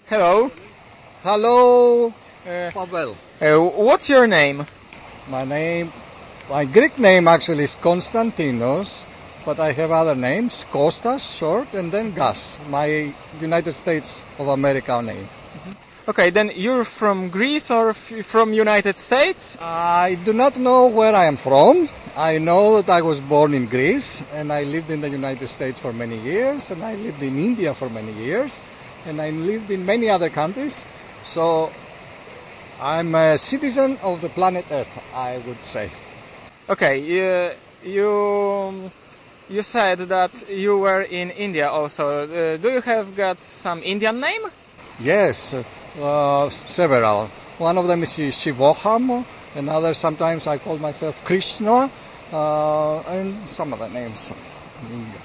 Hello. Hello, Pavel. What's your name? My Greek name actually is Konstantinos, but I have other names, Kostas, short, and then Gas, my United States of America name. Okay, then you're from Greece or from United States? I do not know where I am from. I know that I was born in Greece, and I lived in the United States for many years, and I lived in India for many years, and I lived in many other countries. So I'm a citizen of the planet Earth, I would say. Okay, you said that you were in India also. Do you have got some Indian name? Yes, several. One of them is Shivoham, another sometimes I call myself Krishna, and some other names in India.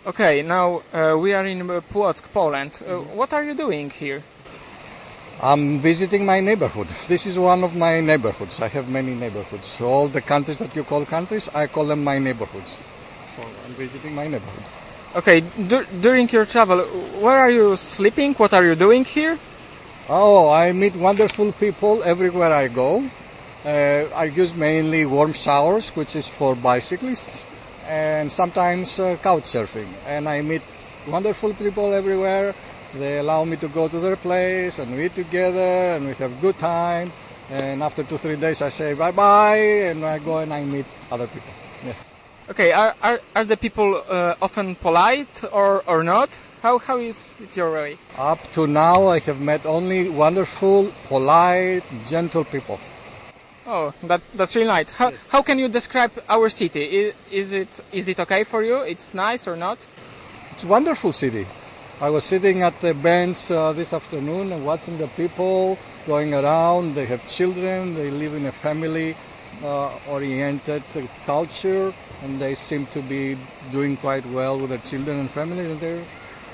Okay, now we are in Plock, Poland. What are you doing here? I'm visiting my neighborhood. This is one of my neighborhoods. I have many neighborhoods. So all the countries that you call countries, I call them my neighborhoods. So I'm visiting my neighborhood. Okay, during your travel, where are you sleeping? What are you doing here? Oh, I meet wonderful people everywhere I go. I use mainly warm showers, which is for bicyclists, and sometimes couch surfing. And I meet wonderful people everywhere. They allow me to go to their place and we eat together and we have a good time. And after 2-3 days I say bye-bye and I go and I meet other people. Yes. Okay, are the people often polite or not? How is it your way? Up to now I have met only wonderful, polite, gentle people. Oh, that's really nice. How can you describe our city? Is it okay for you? It's nice or not? It's a wonderful city. I was sitting at the bench this afternoon and watching the people going around. They have children, they live in a family-oriented culture, and they seem to be doing quite well with their children and family, and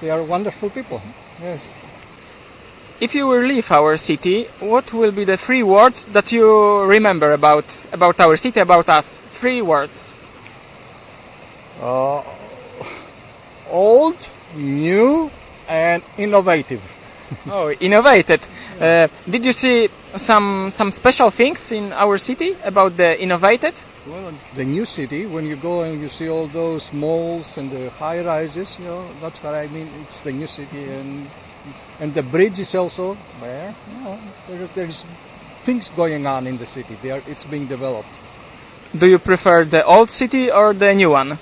they are wonderful people. Yes. If you will leave our city, what will be the 3 words that you remember about our city, about us? 3 words. Old, new, and innovative. Oh, innovated. Did you see some special things in our city about the innovated? Well, the new city, when you go and you see all those malls and the high rises, that's what I mean. It's the new city, and the bridge is also there. There's things going on in the city. It's being developed. Do you prefer the old city or the new one?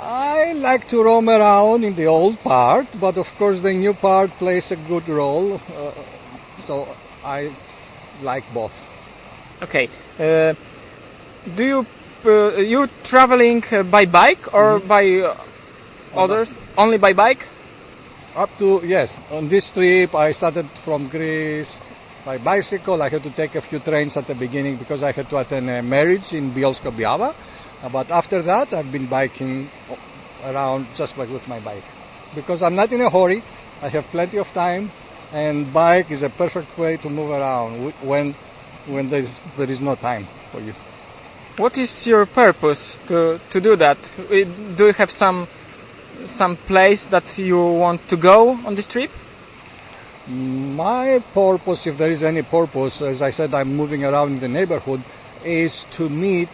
I like to roam around in the old part, but of course the new part plays a good role, so I like both. Okay. Do you traveling by bike or by others? Only by bike? Yes. On this trip I started from Greece by bicycle. I had to take a few trains at the beginning because I had to attend a marriage in Bielsko-Biała. But after that, I've been biking around just with my bike. Because I'm not in a hurry, I have plenty of time, and bike is a perfect way to move around when there is no time for you. What is your purpose to do that? Do you have some place that you want to go on this trip? My purpose, if there is any purpose, as I said, I'm moving around in the neighborhood, is to meet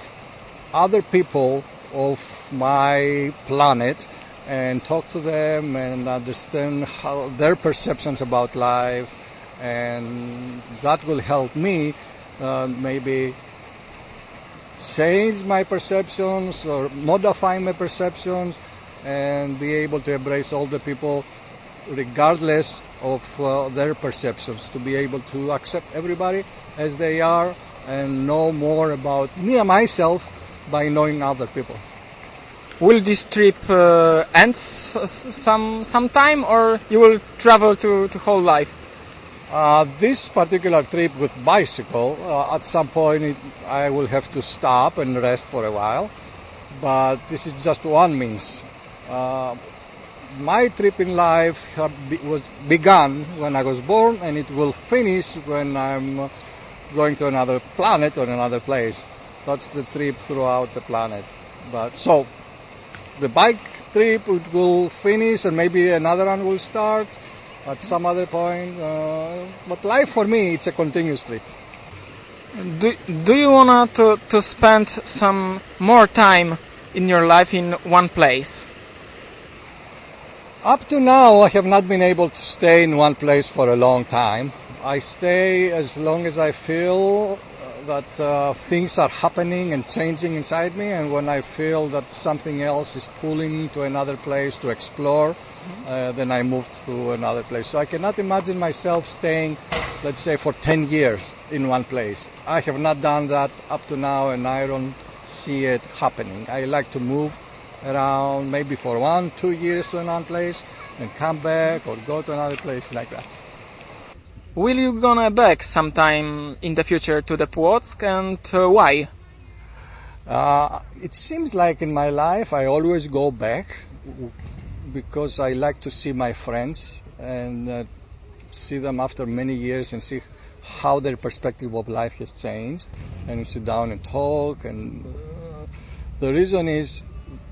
other people of my planet and talk to them and understand how their perceptions about life, and that will help me maybe change my perceptions or modify my perceptions and be able to embrace all the people regardless of their perceptions, to be able to accept everybody as they are and know more about me and myself by knowing other people. Will this trip end some time, or you will travel to whole life? This particular trip with bicycle, at some point I will have to stop and rest for a while, but this is just one means. My trip in life was begun when I was born, and it will finish when I'm going to another planet or another place. That's the trip throughout the planet. But so the bike trip will finish and maybe another one will start, at some other point. But life for me, it's a continuous trip. Do you want to spend some more time in your life in one place? Up to now, I have not been able to stay in one place for a long time. I stay as long as I feel that things are happening and changing inside me, and when I feel that something else is pulling to another place to explore, then I move to another place. So I cannot imagine myself staying, let's say, for 10 years in one place. I have not done that up to now, and I don't see it happening. I like to move around maybe for 1-2 years to another place and come back or go to another place like that. Will you gonna back sometime in the future to the Płock, and why? It seems like in my life I always go back because I like to see my friends and see them after many years and see how their perspective of life has changed, and we sit down and talk, and the reason is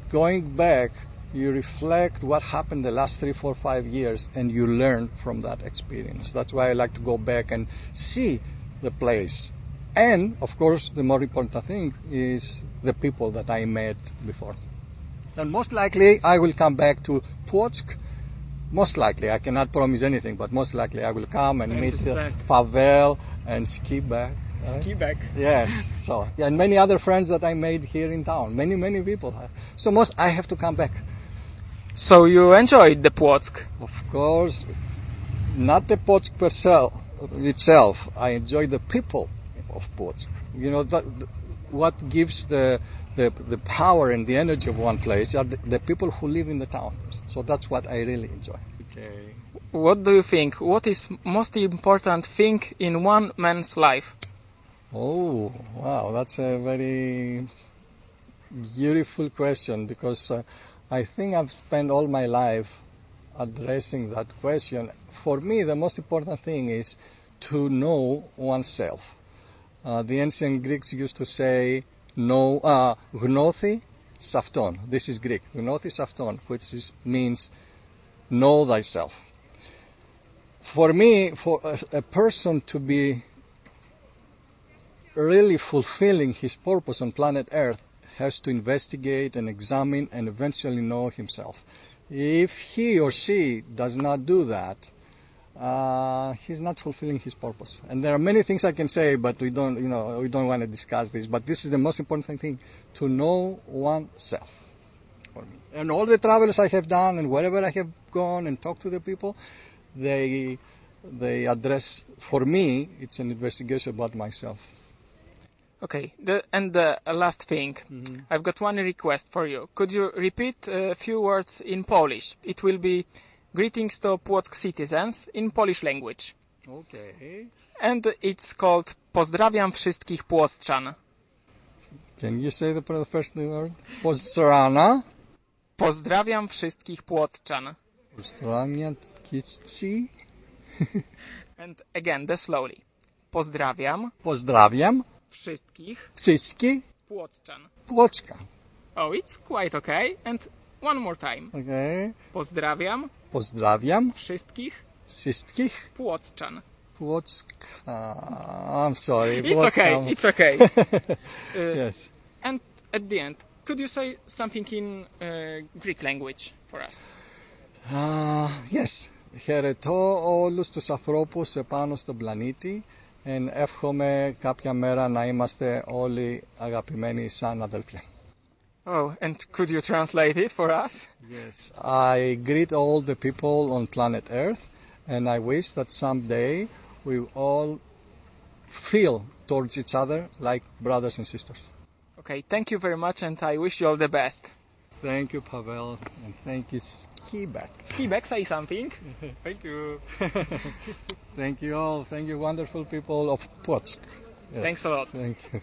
going back, you reflect what happened the last 3, 4, 5 years, and you learn from that experience. That's why I like to go back and see the place. And, of course, the more important thing is the people that I met before. And most likely, I will come back to Płock. Most likely, I cannot promise anything, but most likely I will come and meet Pavel and ski back. Ski back. Yes. So, and many other friends that I made here in town. Many people. So I have to come back. So you enjoyed the Płock? Of course, not the Płock itself. I enjoy the people of Płock. You know, what gives the power and the energy of one place are the people who live in the town. So that's what I really enjoy. Okay. What do you think? What is most important thing in one man's life? Oh, wow, that's a very beautiful question, because I think I've spent all my life addressing that question. For me, the most important thing is to know oneself. The ancient Greeks used to say, gnothi safton. This is Greek, gnothi safton, which means know thyself. For me, for a person to be really fulfilling his purpose on planet Earth has to investigate and examine and eventually know himself. If he or she does not do that, he's not fulfilling his purpose. And there are many things I can say, but we don't want to discuss this. But this is the most important thing, to know oneself. For me. And all the travels I have done and wherever I have gone and talked to the people, they address, for me, it's an investigation about myself. Okay, the last thing. I've got one request for you. Could you repeat a few words in Polish? It will be greetings to Płock citizens in Polish language. Okay. And it's called Pozdrawiam wszystkich Płockczan. Can you say the first word? Pozdrawiam. Pozdrawiam wszystkich Płockczan. Pozdrawiam wszyscy. And again, slowly. Pozdrawiam. Pozdrawiam. Wszystkich Płockczan. Płoczka. Oh, it's quite okay. And one more time. Okay. Pozdrawiam. Pozdrawiam. Wszystkich Płockczan. Płoczka. I'm sorry. It's okay. Yes. And at the end, could you say something in Greek language for us? Yes. Χαιρετώ όλους τους ανθρώπους επάνω στον πλανήτη. And εύχομαι κάποια μέρα να είμαστε όλοι αγαπημένοι σαν αδελφοί. Oh, and could you translate it for us? Yes. I greet all the people on planet Earth, and I wish that someday we all feel towards each other like brothers and sisters. Okay, thank you very much, and I wish you all the best. Thank you, Pavel, and thank you, Skiback. Skiback, say something. Thank you. Thank you all. Thank you, wonderful people of Płock. Yes. Thanks a lot. Thank you.